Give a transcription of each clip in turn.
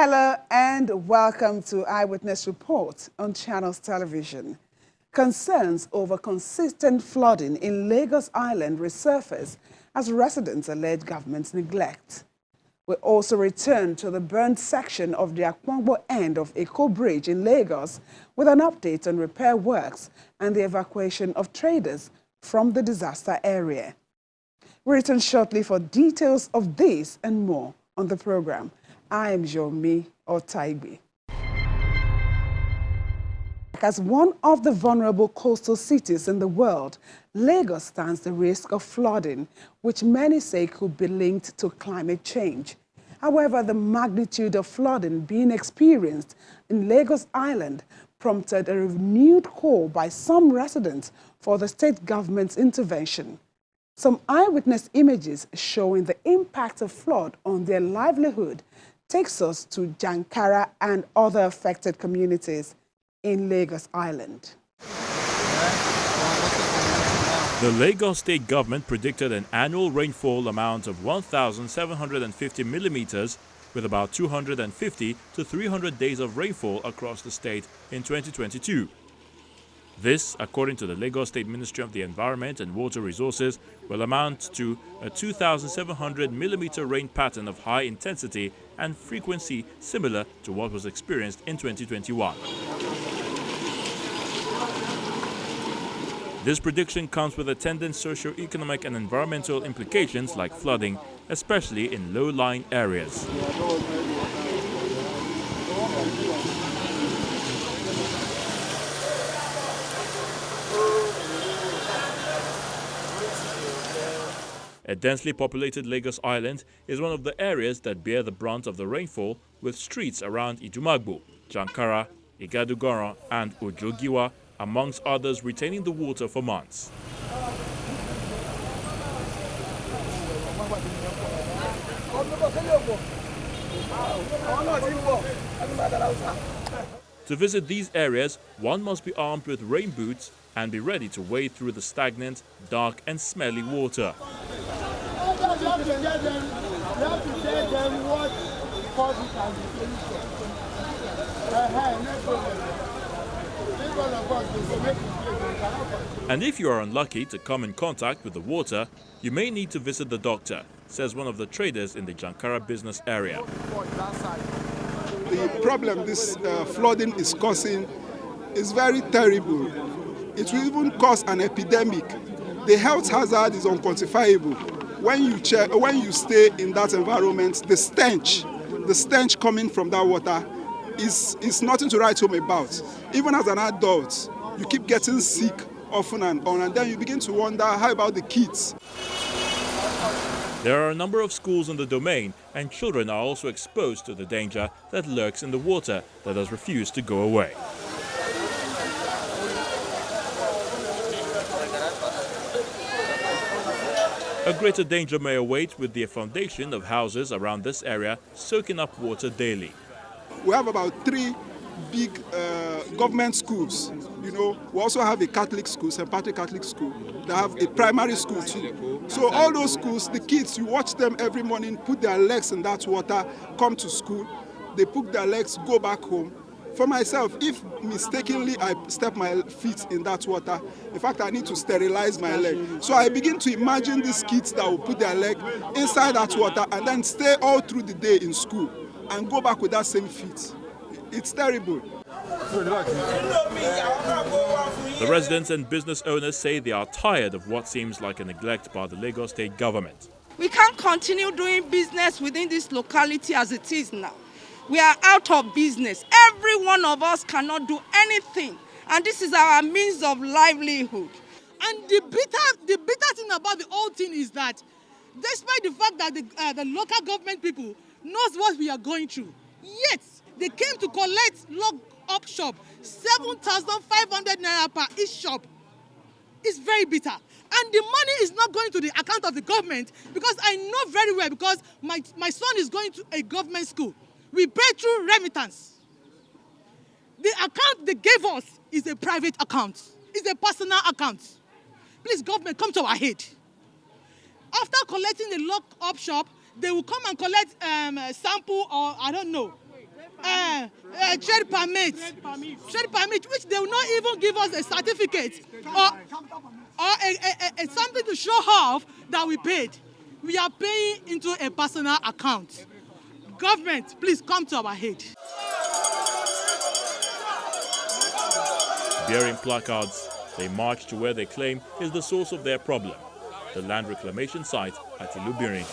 Hello and welcome to Eyewitness Report on Channels Television. Concerns over consistent flooding in Lagos Island resurface as residents allege government's neglect. We also return to the burned section of the NKWUDA end of Eko Bridge in Lagos with an update on repair works and the evacuation of traders from the disaster area. We return shortly for details of this and more on the program. I am YOMI OTAIGBE. As one of the vulnerable coastal cities in the world, Lagos stands the risk of flooding, which many say could be linked to climate change. However, the magnitude of flooding being experienced in Lagos Island prompted a renewed call by some residents for the state government's intervention. Some eyewitness images showing the impact of flood on their livelihood takes us to Jankara and other affected communities in Lagos Island. The Lagos state government predicted an annual rainfall amount of 1,750 millimeters with about 250 to 300 days of rainfall across the state in 2022. This, according to the Lagos State Ministry of the Environment and Water Resources, will amount to a 2,700 millimeter rain pattern of high intensity and frequency similar to what was experienced in 2021. This prediction comes with attendant socio-economic and environmental implications like flooding, especially in low-lying areas. A densely populated Lagos Island is one of the areas that bear the brunt of the rainfall, with streets around Idumagbo, Jankara, Igadugoran and Ojogiwa, amongst others, retaining the water for months. To visit these areas, one must be armed with rain boots and be ready to wade through the stagnant, dark and smelly water. And if you are unlucky to come in contact with the water, you may need to visit the doctor, says one of the traders in the Jankara business area. The problem this flooding is causing is very terrible. It will even cause an epidemic. The health hazard is unquantifiable. When you stay in that environment, the stench coming from that water is nothing to write home about. Even as an adult, you keep getting sick often and on, and then you begin to wonder, how about the kids? There are a number of schools in the domain, and children are also exposed to the danger that lurks in the water that has refused to go away. A greater danger may await with the foundation of houses around this area soaking up water daily. We have about 3 big government schools. You know, we also have a Catholic school, St. Patrick Catholic School. They have a primary school too. So all those schools, the kids, you watch them every morning, put their legs in that water, come to school, they put their legs, go back home. For myself, if mistakenly I step my feet in that water, in fact, I need to sterilize my leg. So I begin to imagine these kids that will put their leg inside that water and then stay all through the day in school and go back with that same feet. It's terrible. The residents and business owners say they are tired of what seems like a neglect by the Lagos state government. We can't continue doing business within this locality as it is now. We are out of business. Every one of us cannot do anything. And this is our means of livelihood. And the bitter thing about the whole thing is that despite the fact that the local government people knows what we are going through, yet they came to collect lock-up shop, 7,500 naira per each shop. It's very bitter. And the money is not going to the account of the government, because I know very well, because my son is going to a government school. We pay through remittance. The account they gave us is a private account. It's a personal account. Please, government, come to our aid. After collecting the lock-up shop, they will come and collect sample, or I don't know. trade permit, which they will not even give us a certificate or something to show off that we paid. We are paying into a personal account. Government, please come to our aid. Bearing placards, they march to where they claim is the source of their problem, the land reclamation site at Ilubirin.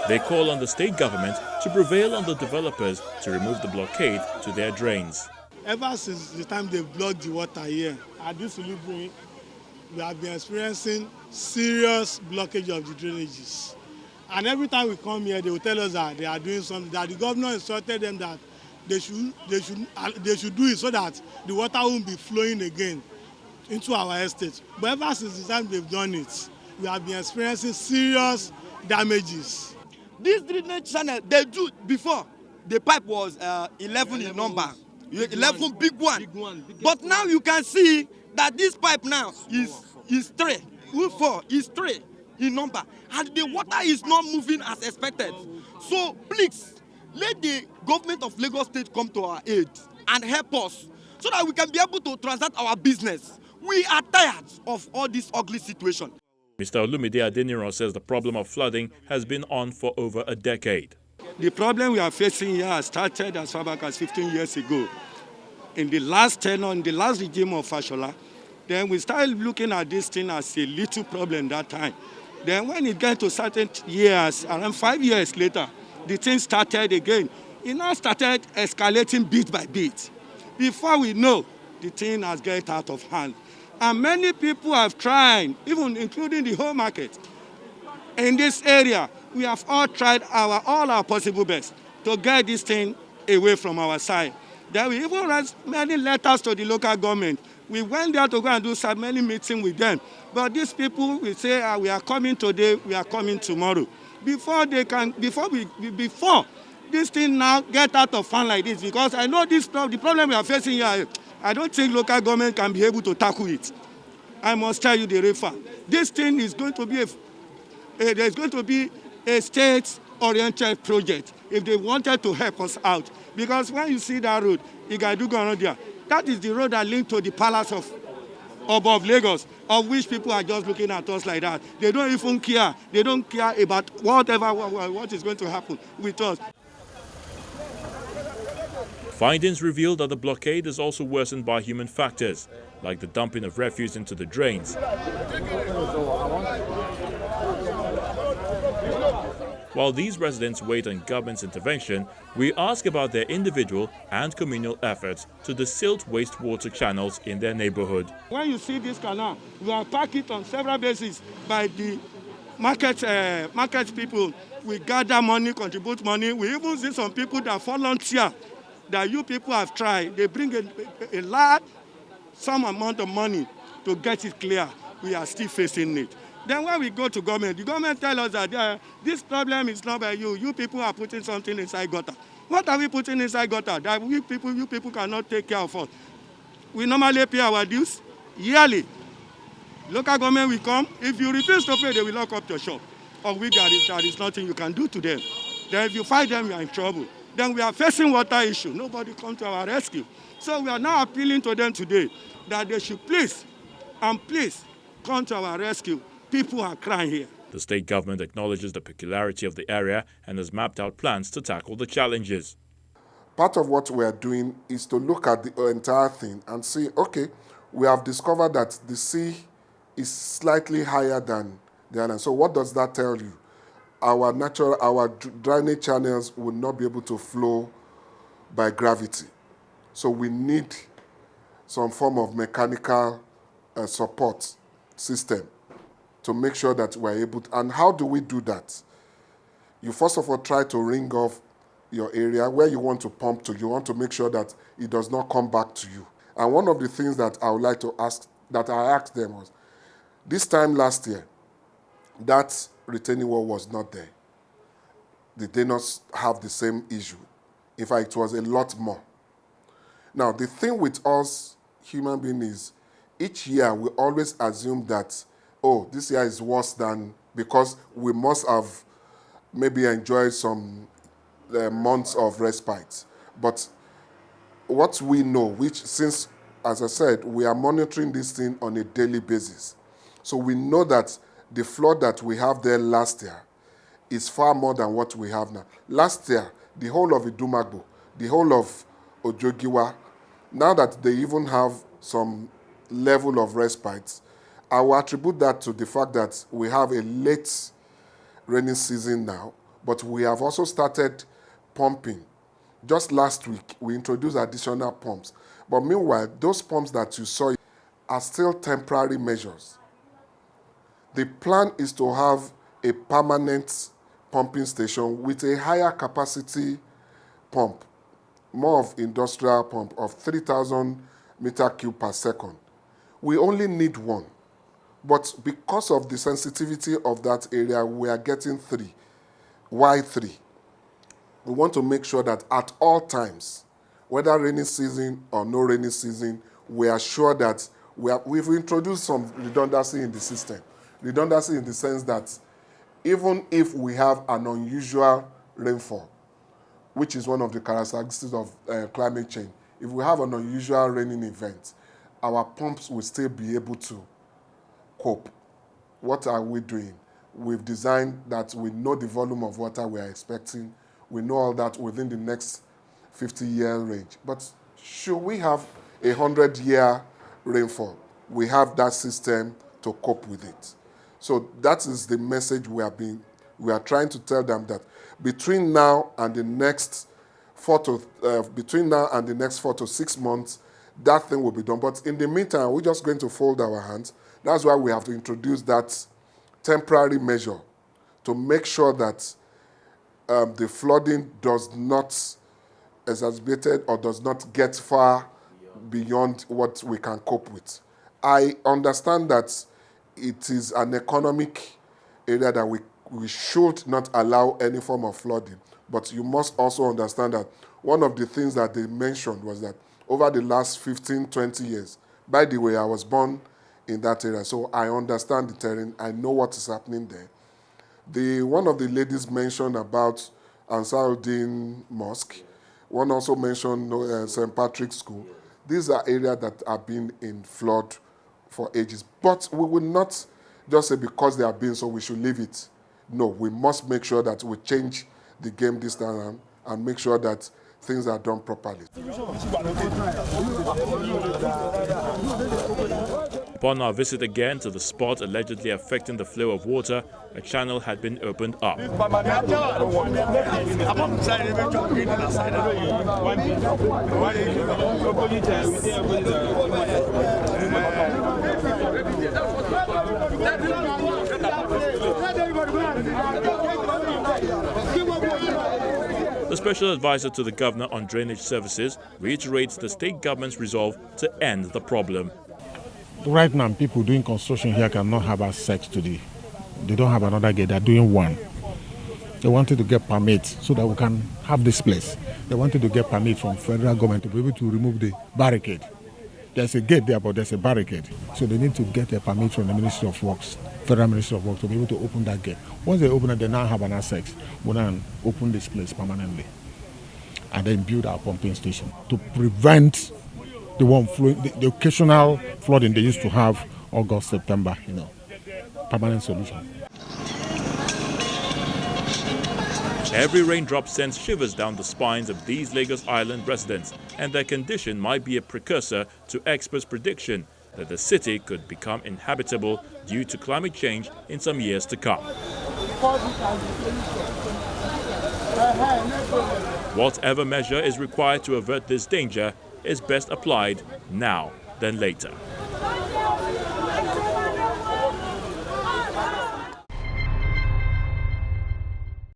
They call on the state government to prevail on the developers to remove the blockade to their drains. Ever since the time they blocked the water here at this Ilubirin, we have been experiencing serious blockage of the drainages. And every time we come here, they will tell us that they are doing something, that the governor instructed them that they should do it so that the water won't be flowing again into our estate. But ever since the time they've done it, we have been experiencing serious damages. This drainage channel, they do before, the pipe was 11 in number, 11 big one. But now you can see that this pipe now is 3, 4, is 3 in number, and the water is not moving as expected. So please, let the government of Lagos State come to our aid and help us so that we can be able to transact our business. We are tired of all this ugly situation. Mr. Olumide ADENIRAN says the problem of flooding has been on for over a decade. The problem we are facing here started as far back as 15 years ago. In the last tenure, in the last regime of Fashola, then we started looking at this thing as a little problem that time. Then when it got to certain years, around 5 years later, the thing started again. It now started escalating bit by bit. Before we know, the thing has got out of hand. And many people have tried, even including the whole market. In this area, we have all tried all our possible best to get this thing away from our side. Then we even wrote many letters to the local government. We went there to go and do so many meetings with them. But these people will say, we are coming today, we are coming tomorrow. Before this thing now get out of hand like this, because I know the problem we are facing here, I don't think local government can be able to tackle it. I must tell you the real fact. This thing is going to be there's going to be a state-oriented project if they wanted to help us out. Because when you see that road, Igadugonodia, that is the road that links to the palace of Lagos, of which people are just looking at us like that. They don't even care. They don't care about what is going to happen with us. Findings reveal that the blockade is also worsened by human factors, like the dumping of refuse into the drains. While these residents wait on government's intervention, we ask about their individual and communal efforts to desilt wastewater channels in their neighborhood. When you see this canal, we are packed it on several bases by the market people. We gather money, contribute money. We even see some people that volunteer, that you people have tried. They bring a large some amount of money to get it clear. We are still facing it. Then when we go to government, the government tells us that this problem is not by you. You people are putting something inside gutter. What are we putting inside gutter? That you people cannot take care of us. We normally pay our dues yearly. Local government will come. If you refuse to pay, they will lock up your shop. Of which there is nothing you can do to them. Then if you fight them, you are in trouble. Then we are facing water issue. Nobody comes to our rescue. So we are now appealing to them today that they should please come to our rescue. People are crying here. The state government acknowledges the peculiarity of the area and has mapped out plans to tackle the challenges. Part of what we are doing is to look at the entire thing and see, okay, we have discovered that the sea is slightly higher than the island. So what does that tell you? Our drainage channels will not be able to flow by gravity. So we need some form of mechanical support system to make sure that we're able to. And how do we do that? You first of all try to ring off your area where you want to pump to. You want to make sure that it does not come back to you. And one of the things that I would like to ask, that I asked them was, this time last year, that retaining wall was not there. Did they not have the same issue? In fact, it was a lot more. Now, the thing with us human beings is, each year we always assume that, oh, this year is worse than because we must have maybe enjoyed some months of respite. But what we know, which since, as I said, we are monitoring this thing on a daily basis. So we know that the flood that we have there last year is far more than what we have now. Last year, the whole of Idumagbo, the whole of Ojogiwa, now that they even have some level of respite, I will attribute that to the fact that we have a late rainy season now, but we have also started pumping. Just last week, we introduced additional pumps. But meanwhile, those pumps that you saw are still temporary measures. The plan is to have a permanent pumping station with a higher capacity pump, more of industrial pump of 3,000 meter cube per second. We only need one. But because of the sensitivity of that area, we are getting 3. Why 3? We want to make sure that at all times, whether rainy season or no rainy season, we are sure that we've introduced some redundancy in the system. Redundancy in the sense that even if we have an unusual rainfall, which is one of the characteristics of climate change, if we have an unusual raining event, our pumps will still be able to cope. What are we doing? We've designed that we know the volume of water we are expecting. We know all that within the next 50-year range. But should we have a 100-year rainfall, we have that system to cope with it. So that is the message we are trying to tell them, that between now and the next 4 to 6 months, that thing will be done. But in the meantime, we're just going to fold our hands. That's why we have to introduce that temporary measure to make sure that the flooding does not exacerbate or does not get far beyond what we can cope with. I understand that it is an economic area that we should not allow any form of flooding. But you must also understand that one of the things that they mentioned was that over the last 15, 20 years, by the way, I was born in that area, so I understand the terrain. I know what is happening there. One of the ladies mentioned about Ansarudin Mosque. One also mentioned St. Patrick's School. These are areas that have been in flood for ages. But we will not just say because they have been, so we should leave it. No, we must make sure that we change the game this time around and make sure that things are done properly. Upon our visit again to the spot allegedly affecting the flow of water, a channel had been opened up. The special advisor to the governor on drainage services reiterates the state government's resolve to end the problem. Right now, people doing construction here cannot have access to they don't have another gate, they're doing one. They wanted to get permits so that we can have this place. They wanted to get permit from federal government to be able to remove the barricade. There's a gate there, but there's a barricade. So they need to get a permit from the Ministry of Works, Federal Ministry of Works, to be able to open that gate. Once they open it, they now have an access. We'll then open this place permanently and then build our pumping station to prevent the one flowing, the occasional flooding they used to have August, September, permanent solution. Every raindrop sends shivers down the spines of these Lagos Island residents, and their condition might be a precursor to experts' prediction that the city could become inhabitable due to climate change in some years to come. Whatever measure is required to avert this danger is best applied now than later.